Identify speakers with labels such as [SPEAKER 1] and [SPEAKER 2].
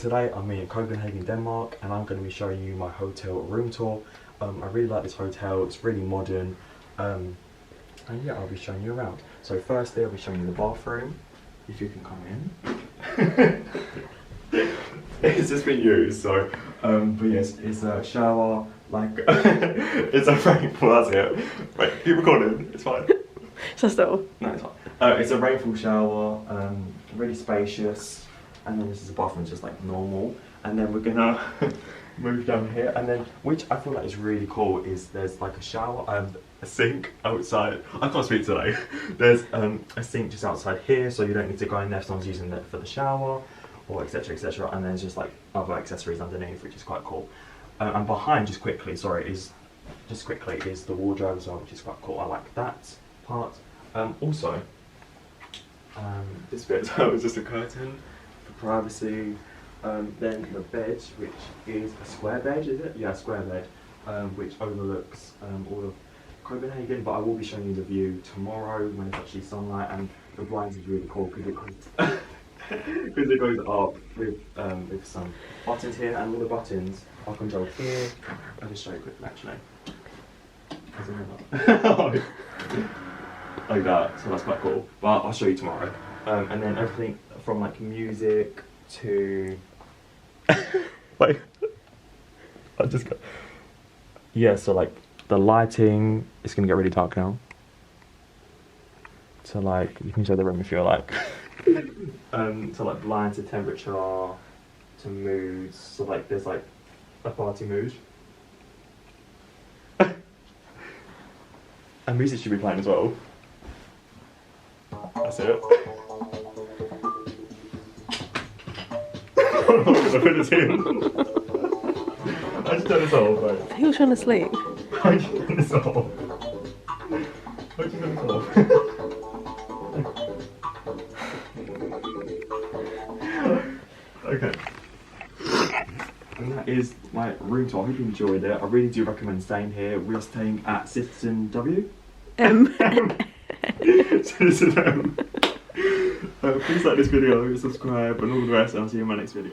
[SPEAKER 1] Today I'm in Copenhagen, Denmark, and I'm going to be showing you my hotel room tour. I really like this hotel, it's really modern, and yeah, I'll be showing you around. So firstly I'll be showing you the bathroom, if you can come in. It's just been used, so, but yes, it's a shower, like, it's a rainfall, that's it. Wait, keep recording, it's fine.
[SPEAKER 2] So still?
[SPEAKER 1] No, it's fine. It's a rainfall shower, really spacious, and then this is a bathroom just like normal. And then we're gonna move down here, and then, which I feel like is really cool, is there's like a shower, a sink outside. I can't speak today. There's a sink just outside here, so you don't need to go in there if someone's using it for the shower, or etc, etc. And there's just like other accessories underneath, which is quite cool. And behind, just quickly, is the wardrobe as well, which is quite cool. I like that part. Also, this bit is just a curtain for privacy. Then the bed, which is a square bed, is it? Yeah, a square bed, which overlooks all of Copenhagen. But I will be showing you the view tomorrow when it's actually sunlight, and the blinds is really cool because it goes up with some buttons here, and all the buttons are controlled here. I'll just show you quickly actually. Like that, so that's quite cool. But I'll show you tomorrow. And then everything from like music to wait, I just got, yeah, so like the lighting, it's gonna get really dark now. So like you can show the room if you like. So like blinds to temperature to moods. So like there's like a party mood. And music should be playing as well. That's it. I'm not gonna put this in. I just done this off, right?
[SPEAKER 2] He was trying to sleep.
[SPEAKER 1] I just done this off. I just done this off. Okay. And that is my room tour. I hope you enjoyed it. I really do recommend staying here. We are staying at CitizenW. CitizenM. Please like this video, subscribe, and all the rest, and I'll see you in my next video.